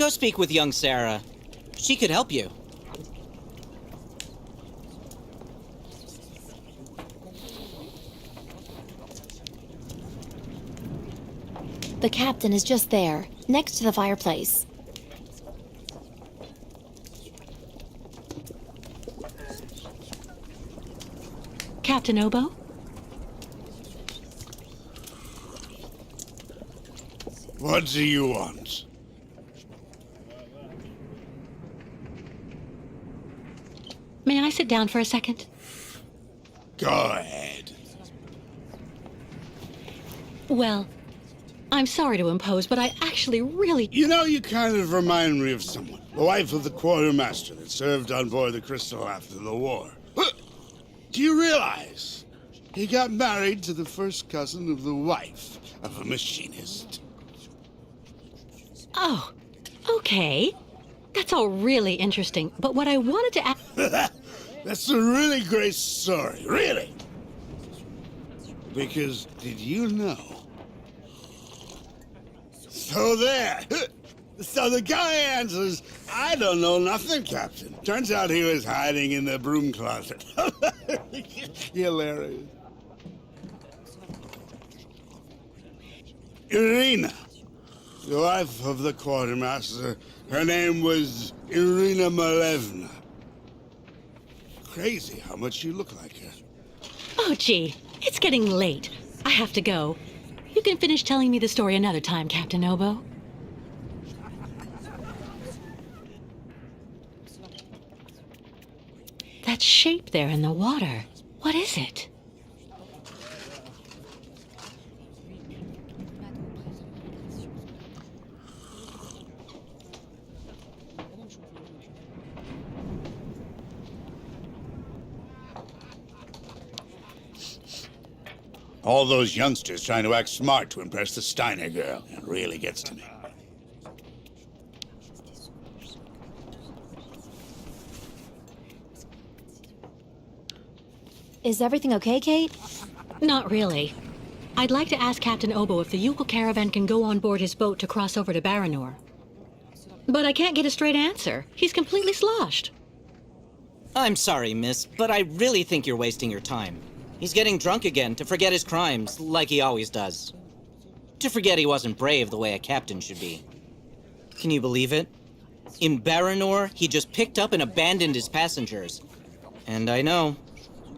Go speak with young Sarah. She could help you. The captain is just there, next to the fireplace. Captain Obo? What do you want? May I sit down for a second? Go ahead. Well, I'm sorry to impose, but I actually really... You know, you kind of remind me of someone. The wife of the quartermaster that served on board the Krystal after the war. Do you realize he got married to the first cousin of the wife of a machinist? Oh, okay. That's all really interesting, but what I wanted to ask... That's a really great story, really. Because, did you know? So there. So the guy answers, I don't know nothing, Captain. Turns out he was hiding in the broom closet. Hilarious. Irina, the wife of the quartermaster, her name was Irina Malevna. Crazy how much you look like her. Oh, gee, it's getting late. I have to go. You can finish telling me the story another time, Captain Obo. That shape there in the water, what is it? All those youngsters trying to act smart to impress the Steiner girl. It really gets to me. Is everything okay, Kate? Not really. I'd like to ask Captain Obo if the Youkols caravan can go on board his boat to cross over to Baranor. But I can't get a straight answer. He's completely sloshed. I'm sorry, miss, but I really think you're wasting your time. He's getting drunk again to forget his crimes, like he always does. To forget he wasn't brave the way a captain should be. Can you believe it? In Baranor, he just picked up and abandoned his passengers. And I know,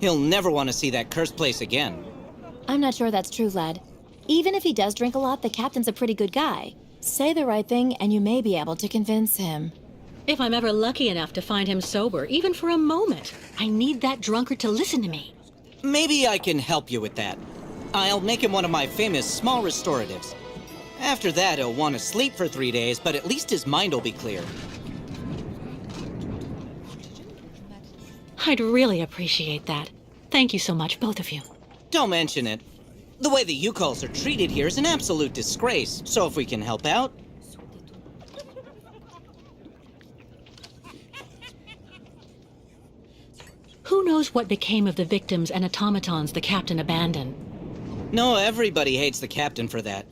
he'll never want to see that cursed place again. I'm not sure that's true, lad. Even if he does drink a lot, the captain's a pretty good guy. Say the right thing, and you may be able to convince him. If I'm ever lucky enough to find him sober, even for a moment, I need that drunkard to listen to me. Maybe I can help you with that. I'll make him one of my famous small restoratives. After that, he'll want to sleep for 3 days, but at least his mind will be clear. I'd really appreciate that. Thank you so much, both of you. Don't mention it. The way the Youkols are treated here is an absolute disgrace, so if we can help out... Who knows what became of the victims and automatons the captain abandoned? No, everybody hates the captain for that.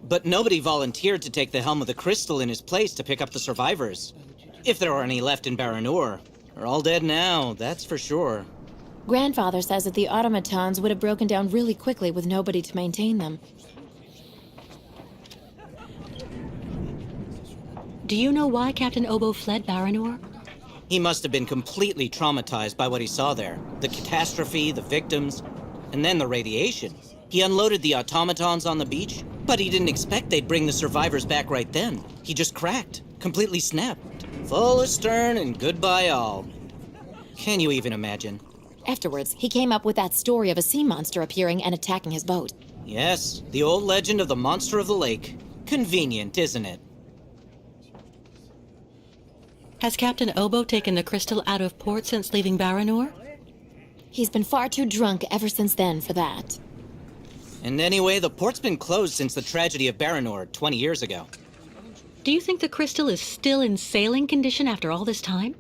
But nobody volunteered to take the helm of the Krystal in his place to pick up the survivors. If there are any left in Baranor. They're all dead now, that's for sure. Grandfather says that the automatons would have broken down really quickly with nobody to maintain them. Do you know why Captain Obo fled Baranor? He must have been completely traumatized by what he saw there. The catastrophe, the victims, and then the radiation. He unloaded the automatons on the beach, but he didn't expect they'd bring the survivors back right then. He just cracked, completely snapped. Full astern and goodbye all. Can you even imagine? Afterwards, he came up with that story of a sea monster appearing and attacking his boat. Yes, the old legend of the monster of the lake. Convenient, isn't it? Has Captain Obo taken the Krystal out of port since leaving Baranor? He's been far too drunk ever since then for that. And anyway, the port's been closed since the tragedy of Baranor 20 years ago. Do you think the Krystal is still in sailing condition after all this time?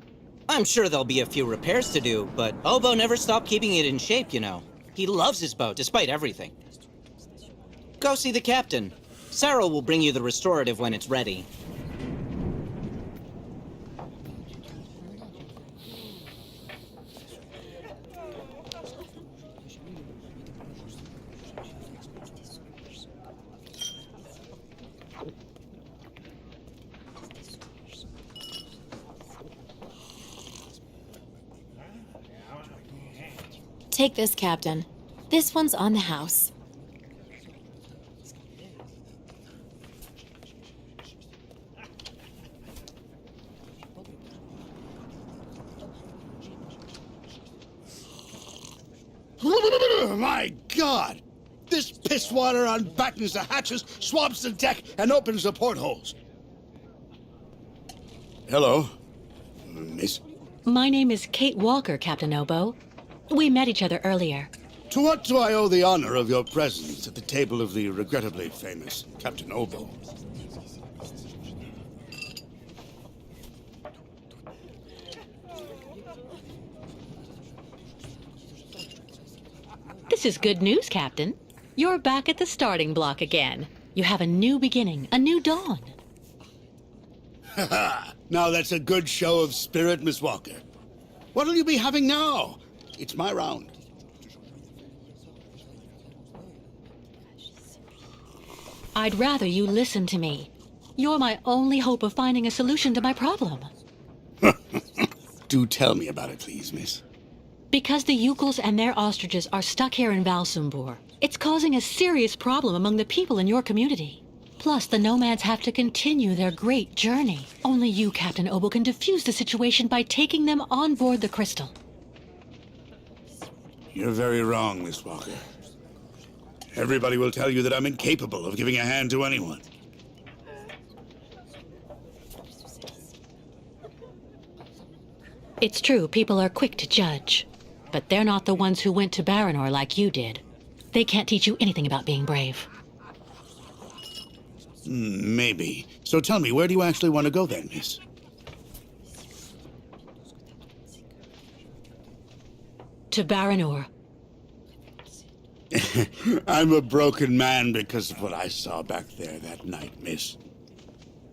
I'm sure there'll be a few repairs to do, but Obo never stopped keeping it in shape, you know. He loves his boat, despite everything. Go see the captain. Sarah will bring you the restorative when it's ready. Take this, Captain. This one's on the house. My God! This piss water unbattens the hatches, swabs the deck, and opens the portholes. Hello, miss. My name is Kate Walker, Captain Obo. We met each other earlier. To what do I owe the honor of your presence at the table of the regrettably famous Captain Obo? This is good news, Captain. You're back at the starting block again. You have a new beginning, a new dawn. Now that's a good show of spirit, Miss Walker. What'll you be having now? It's my round. I'd rather you listen to me. You're my only hope of finding a solution to my problem. Do tell me about it, please, miss. Because the Youkols and their ostriches are stuck here in Valsumbor, it's causing a serious problem among the people in your community. Plus, the nomads have to continue their great journey. Only you, Captain Obo, can defuse the situation by taking them on board the Krystal. You're very wrong, Miss Walker. Everybody will tell you that I'm incapable of giving a hand to anyone. It's true, people are quick to judge. But they're not the ones who went to Baranor like you did. They can't teach you anything about being brave. Maybe. So tell me, where do you actually want to go then, miss? To Baranor. I'm a broken man because of what I saw back there that night, miss.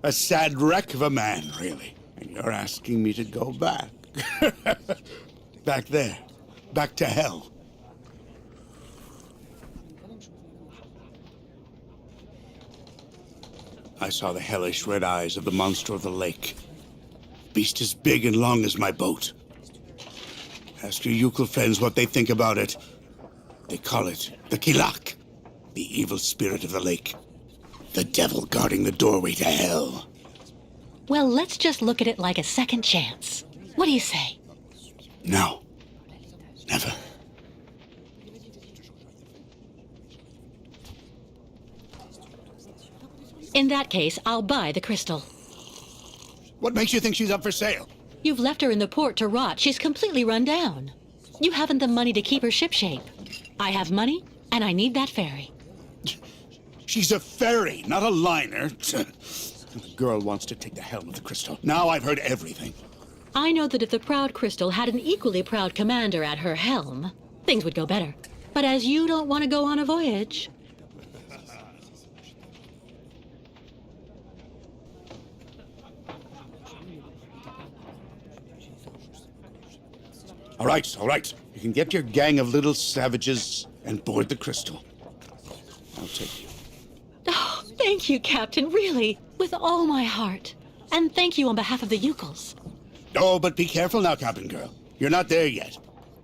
A sad wreck of a man, really. And you're asking me to go back. Back there. Back to hell. I saw the hellish red eyes of the monster of the lake. Beast as big and long as my boat. Ask your Youkol friends what they think about it. They call it the Kilak, the evil spirit of the lake. The devil guarding the doorway to hell. Well, let's just look at it like a second chance. What do you say? No. Never. In that case, I'll buy the Krystal. What makes you think she's up for sale? You've left her in the port to rot. She's completely run down. You haven't the money to keep her shipshape. I have money, and I need that ferry. She's a ferry, not a liner. The girl wants to take the helm of the Krystal. Now I've heard everything. I know that if the proud Krystal had an equally proud commander at her helm, things would go better. But as you don't want to go on a voyage... All right. You can get your gang of little savages and board the Krystal. I'll take you. Oh, thank you, Captain, really, with all my heart. And thank you on behalf of the Youkols. Oh, but be careful now, Captain Girl. You're not there yet.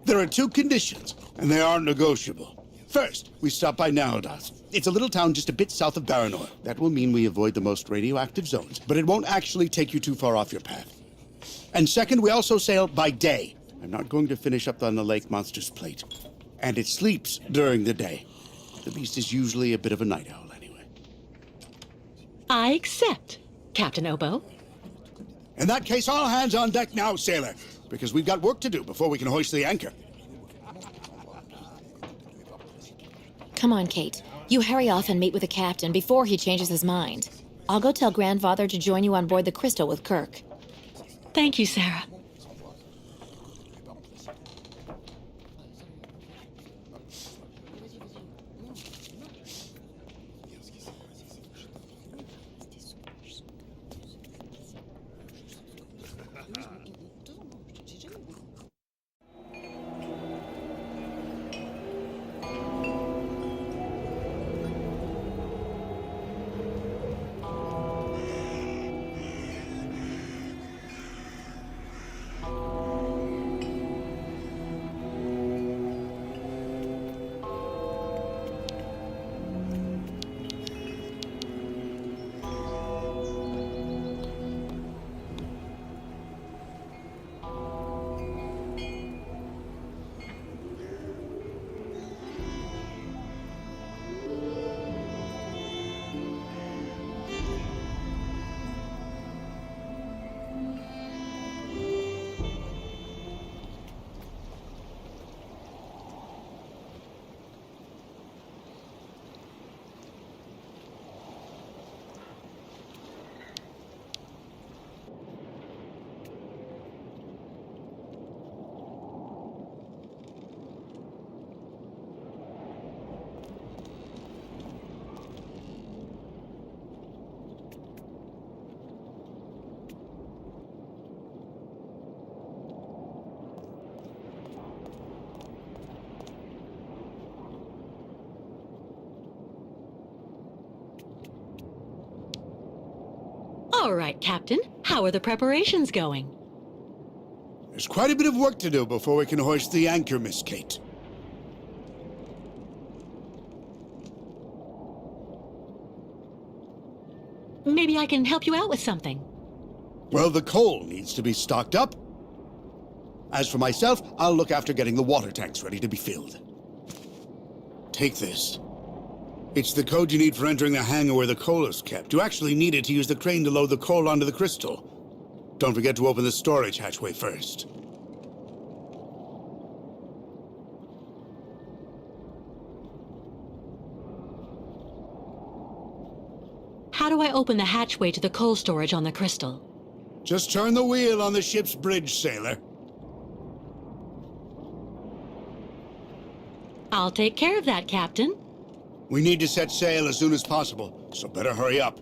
There are two conditions, and they aren't negotiable. First, we stop by Narodas. It's a little town just a bit south of Baranor. That will mean we avoid the most radioactive zones, but it won't actually take you too far off your path. And second, we also sail by day. I'm not going to finish up on the lake monster's plate. And it sleeps during the day. The beast is usually a bit of a night owl anyway. I accept, Captain Obo. In that case, all hands on deck now, sailor, because we've got work to do before we can hoist the anchor. Come on, Kate. You hurry off and meet with the captain before he changes his mind. I'll go tell Grandfather to join you on board the Krystal with Kirk. Thank you, Sarah. All right, Captain. How are the preparations going? There's quite a bit of work to do before we can hoist the anchor, Miss Kate. Maybe I can help you out with something. Well, the coal needs to be stocked up. As for myself, I'll look after getting the water tanks ready to be filled. Take this. It's the code you need for entering the hangar where the coal is kept. You actually need it to use the crane to load the coal onto the Krystal. Don't forget to open the storage hatchway first. How do I open the hatchway to the coal storage on the Krystal? Just turn the wheel on the ship's bridge, sailor. I'll take care of that, Captain. We need to set sail as soon as possible, so better hurry up.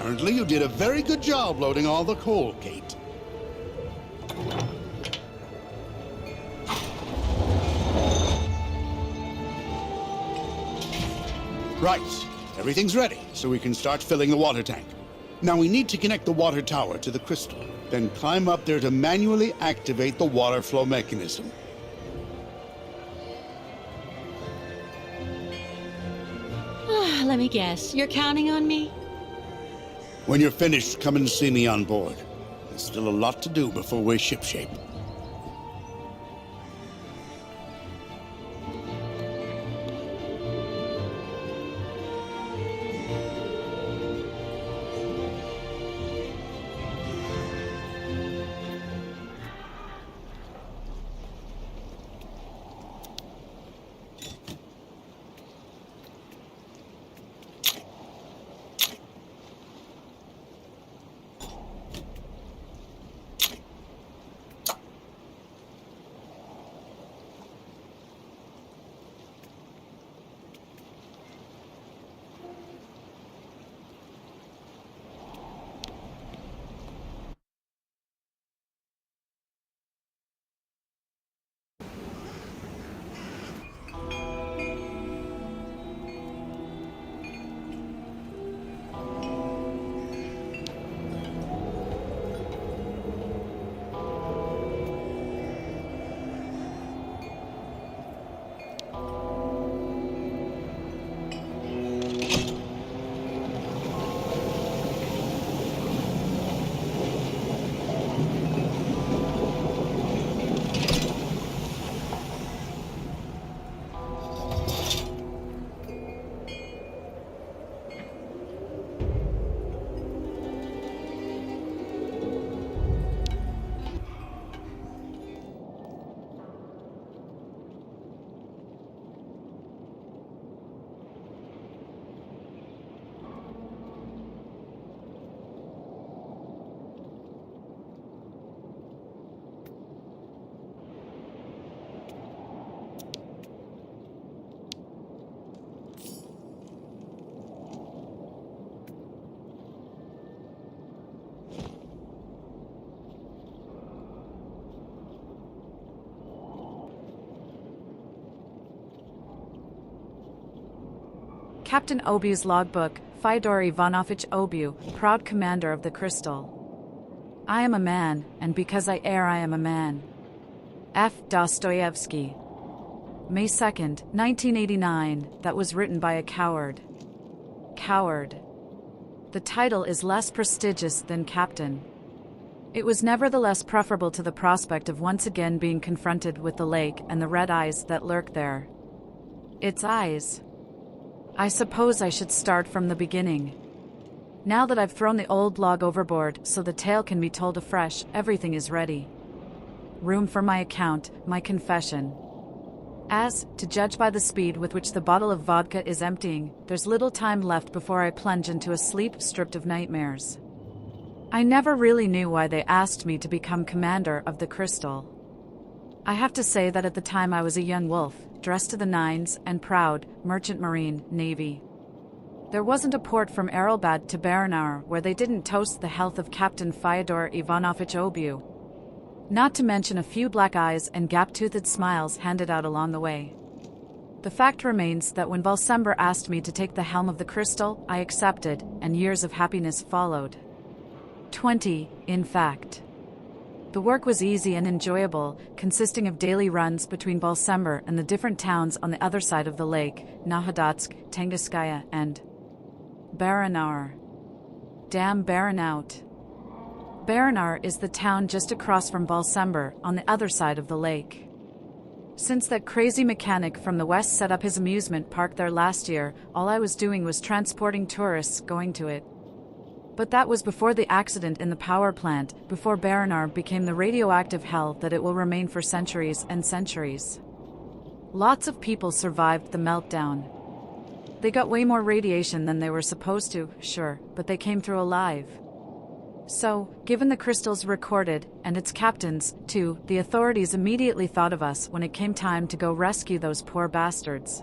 Apparently you did a very good job loading all the coal, Kate. Right. Everything's ready, so we can start filling the water tank. Now we need to connect the water tower to the crystal, then climb up there to manually activate the water flow mechanism. Let me guess, you're counting on me? When you're finished, come and see me on board. There's still a lot to do before we're shipshape. Captain Obo's logbook, Fyodor Ivanovich Obo, proud commander of the Krystal. I am a man, and because I err I am a man. F. Dostoevsky. May 2nd, 1989, that was written by a coward. Coward. The title is less prestigious than Captain. It was nevertheless preferable to the prospect of once again being confronted with the lake and the red eyes that lurk there. Its eyes. I suppose I should start from the beginning. Now that I've thrown the old log overboard so the tale can be told afresh, everything is ready. Room for my account, my confession. As, to judge by the speed with which the bottle of vodka is emptying, there's little time left before I plunge into a sleep stripped of nightmares. I never really knew why they asked me to become commander of the Krystal. I have to say that at the time I was a young wolf, dressed to the nines and proud, merchant marine, navy. There wasn't a port from Erelbad to Baranauer where they didn't toast the health of Captain Fyodor Ivanovich Obo. Not to mention a few black eyes and gap-toothed smiles handed out along the way. The fact remains that when Valsember asked me to take the helm of the Krystal, I accepted, and years of happiness followed. 20, in fact. The work was easy and enjoyable, consisting of daily runs between Valsember and the different towns on the other side of the lake, Nahadatsk, Tengiskaya, and Baranar. Damn Baranout. Baranar is the town just across from Valsember, on the other side of the lake. Since that crazy mechanic from the west set up his amusement park there last year, all I was doing was transporting tourists going to it. But that was before the accident in the power plant, before Baranar became the radioactive hell that it will remain for centuries and centuries. Lots of people survived the meltdown. They got way more radiation than they were supposed to, sure, but they came through alive. So, given the Krystals recorded, and its captains, too, the authorities immediately thought of us when it came time to go rescue those poor bastards.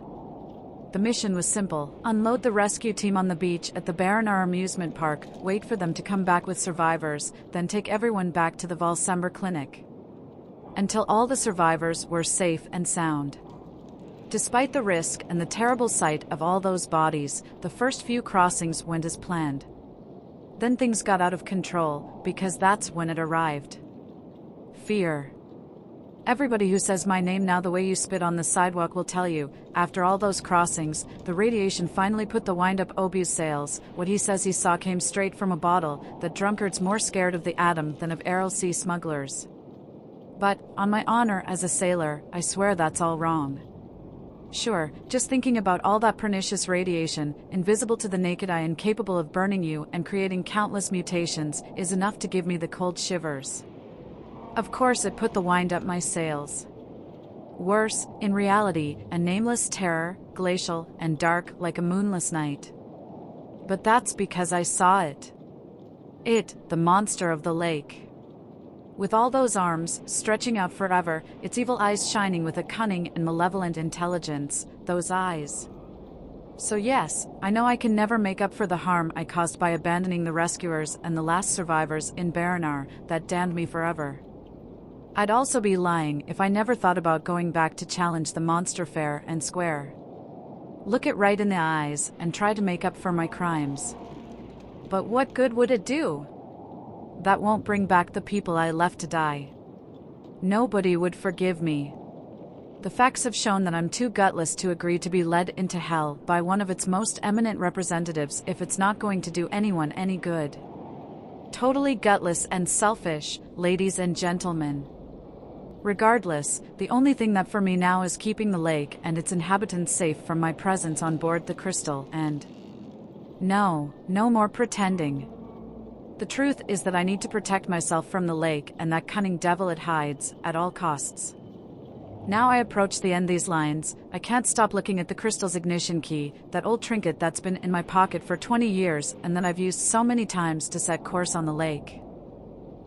The mission was simple: unload the rescue team on the beach at the Baranar amusement park, wait for them to come back with survivors, then take everyone back to the Valsember clinic. Until all the survivors were safe and sound. Despite the risk and the terrible sight of all those bodies, the first few crossings went as planned. Then things got out of control, because that's when it arrived. Fear. Everybody who says my name now the way you spit on the sidewalk will tell you, after all those crossings, the radiation finally put the wind-up Obu's sails. What he says he saw came straight from a bottle, that drunkards more scared of the atom than of Aral Sea smugglers. But, on my honor as a sailor, I swear that's all wrong. Sure, just thinking about all that pernicious radiation, invisible to the naked eye and capable of burning you and creating countless mutations, is enough to give me the cold shivers. Of course it put the wind up my sails. Worse, in reality, a nameless terror, glacial and dark like a moonless night. But that's because I saw it. It, the monster of the lake. With all those arms, stretching out forever, its evil eyes shining with a cunning and malevolent intelligence, those eyes. So yes, I know I can never make up for the harm I caused by abandoning the rescuers and the last survivors in Baranar that damned me forever. I'd also be lying if I never thought about going back to challenge the monster fair and square. Look it right in the eyes and try to make up for my crimes. But what good would it do? That won't bring back the people I left to die. Nobody would forgive me. The facts have shown that I'm too gutless to agree to be led into hell by one of its most eminent representatives if it's not going to do anyone any good. Totally gutless and selfish, ladies and gentlemen. Regardless, the only thing that for me now is keeping the lake and its inhabitants safe from my presence on board the Krystal, and... No more pretending. The truth is that I need to protect myself from the lake and that cunning devil it hides, at all costs. Now I approach the end these lines, I can't stop looking at the Krystal's ignition key, that old trinket that's been in my pocket for 20 years and that I've used so many times to set course on the lake.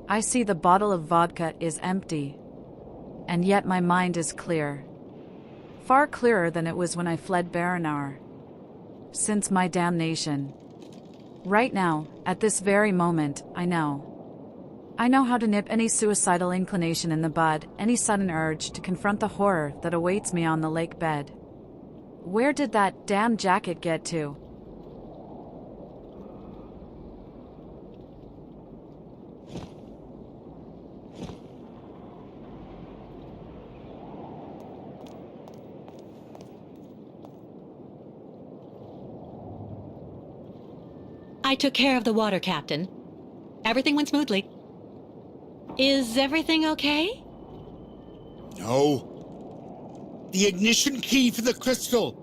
I see the bottle of vodka is empty. And yet my mind is clear. Far clearer than it was when I fled Baranar. Since my damnation. Right now, at this very moment, I know. I know how to nip any suicidal inclination in the bud, any sudden urge to confront the horror that awaits me on the lake bed. Where did that damn jacket get to? I took care of the water, Captain. Everything went smoothly. Is everything okay? No. The ignition key for the Krystal.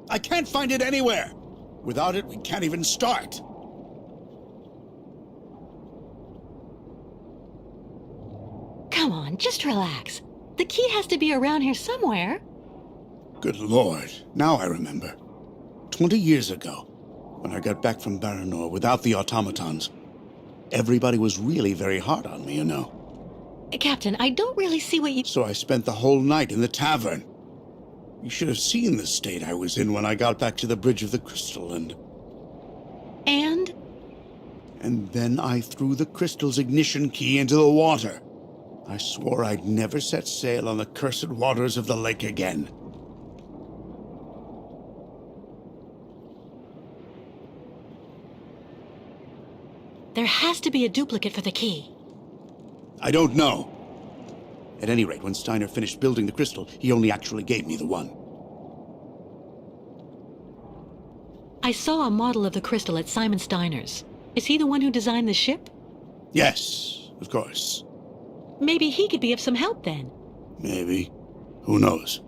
I can't find it anywhere. Without it, we can't even start. Come on, just relax. The key has to be around here somewhere. Good Lord, now I remember. 20 years ago, when I got back from Baranar without the automatons, everybody was really very hard on me, you know. Captain, I don't really see what you... So I spent the whole night in the tavern. You should have seen the state I was in when I got back to the bridge of the Krystal, and... And then I threw the Krystal's ignition key into the water. I swore I'd never set sail on the cursed waters of the lake again. There has to be a duplicate for the key. I don't know. At any rate, when Steiner finished building the crystal, he only actually gave me the one. I saw a model of the crystal at Simon Steiner's. Is he the one who designed the ship? Yes, of course. Maybe he could be of some help then. Maybe. Who knows?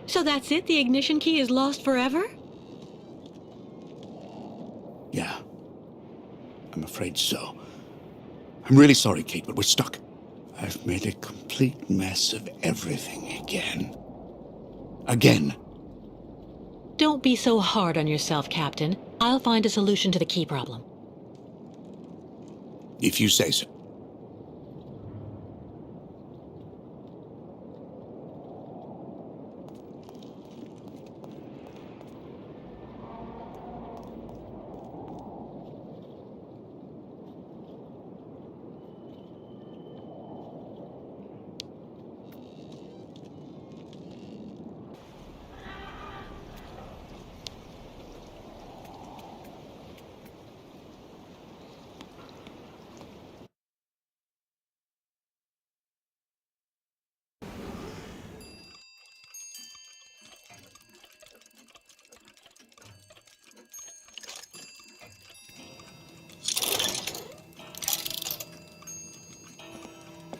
So that's it? The ignition key is lost forever? Yeah. I'm afraid so. I'm really sorry, Kate, but we're stuck. I've made a complete mess of everything again. Again. Don't be so hard on yourself, Captain. I'll find a solution to the key problem. If you say so.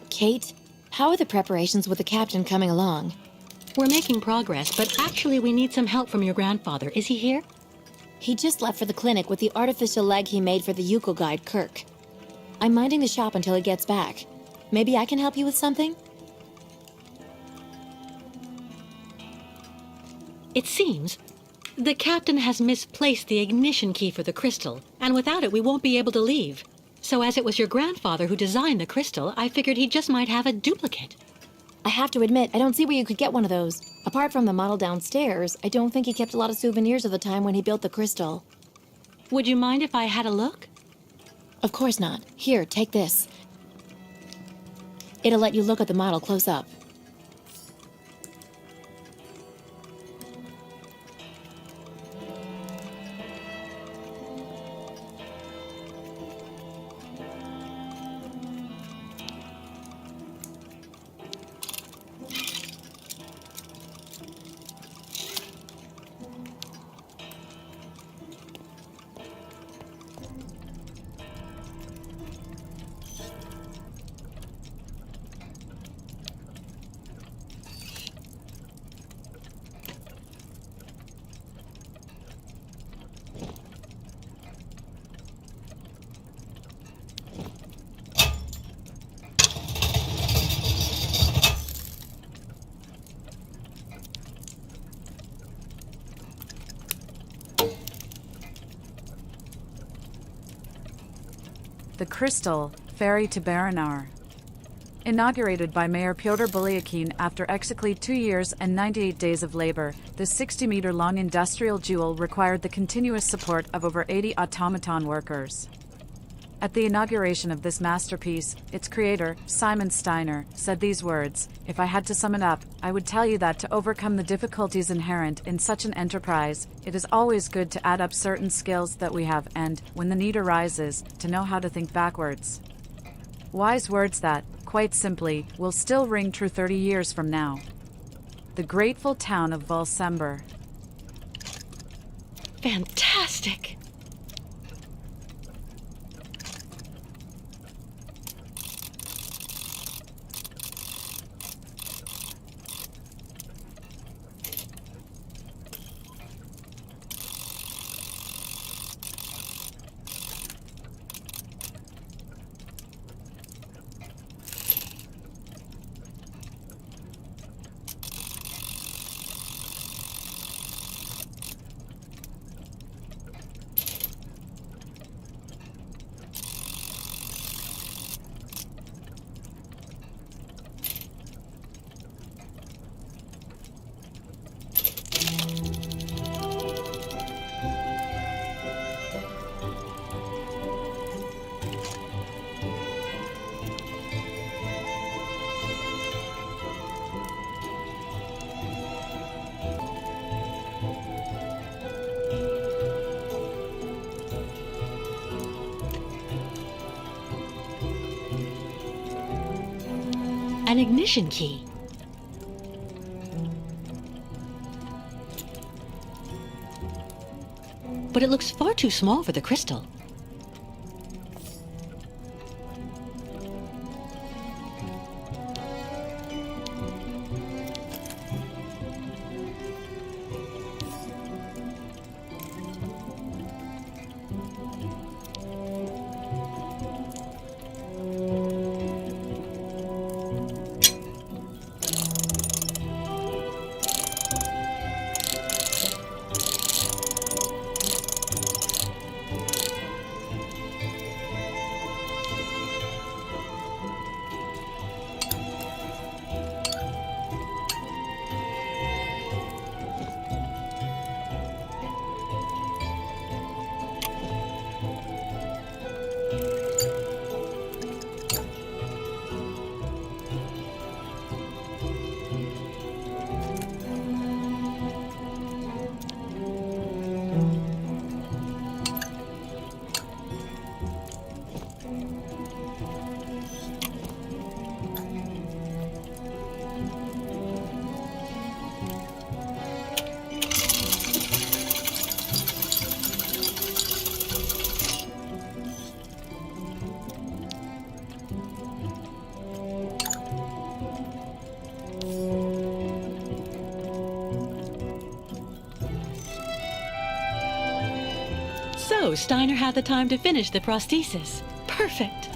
Kate, how are the preparations with the captain coming along? We're making progress, but actually we need some help from your grandfather. Is he here? He just left for the clinic with the artificial leg he made for the Youkols guide, Kirk. I'm minding the shop until he gets back. Maybe I can help you with something? It seems the captain has misplaced the ignition key for the crystal, and without it we won't be able to leave. So as it was your grandfather who designed the crystal, I figured he just might have a duplicate. I have to admit, I don't see where you could get one of those. Apart from the model downstairs, I don't think he kept a lot of souvenirs of the time when he built the crystal. Would you mind if I had a look? Of course not. Here, take this. It'll let you look at the model close up. The Krystal, ferry to Baranauer. Inaugurated by Mayor Pyotr Belyakin after exactly 2 years and 98 days of labor, the 60-meter-long industrial jewel required the continuous support of over 80 automaton workers. At the inauguration of this masterpiece, its creator, Simon Steiner, said these words: "If I had to sum it up, I would tell you that to overcome the difficulties inherent in such an enterprise, it is always good to add up certain skills that we have and, when the need arises, to know how to think backwards." Wise words that, quite simply, will still ring true 30 years from now. The grateful town of Valsember. Fantastic! An ignition key. But it looks far too small for the crystal. So, Steiner had the time to finish the prosthesis. Perfect.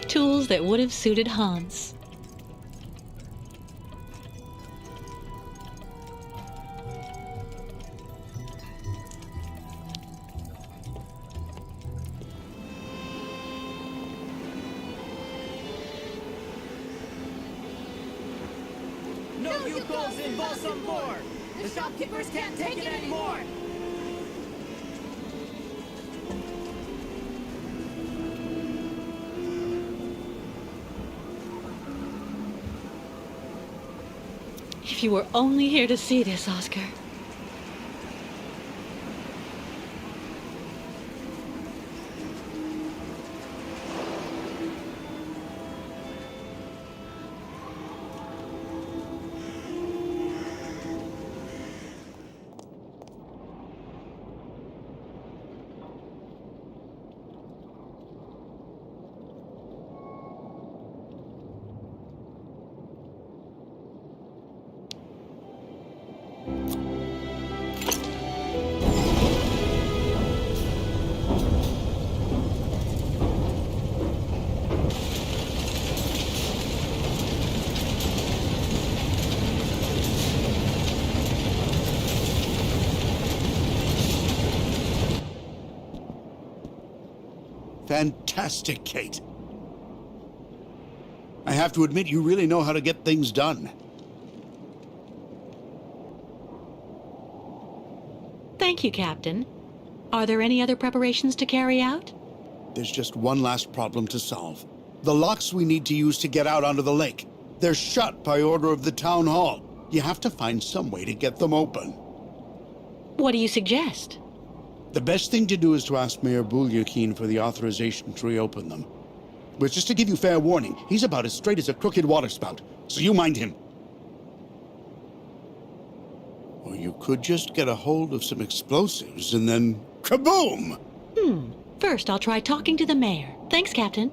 Tools that would have suited Hans. No Youkols in Balsam Bore! The shopkeepers can't take it anymore! If you were only here to see this, Oscar. Fantastic, Kate. I have to admit, you really know how to get things done. Thank you, Captain. Are there any other preparations to carry out? There's just one last problem to solve. The locks we need to use to get out onto the lake. They're shut by order of the town hall. You have to find some way to get them open. What do you suggest? The best thing to do is to ask Mayor Bulyakin for the authorization to reopen them. But just to give you fair warning, he's about as straight as a crooked waterspout, so you mind him. Or you could just get a hold of some explosives and then kaboom! First, I'll try talking to the mayor. Thanks, Captain.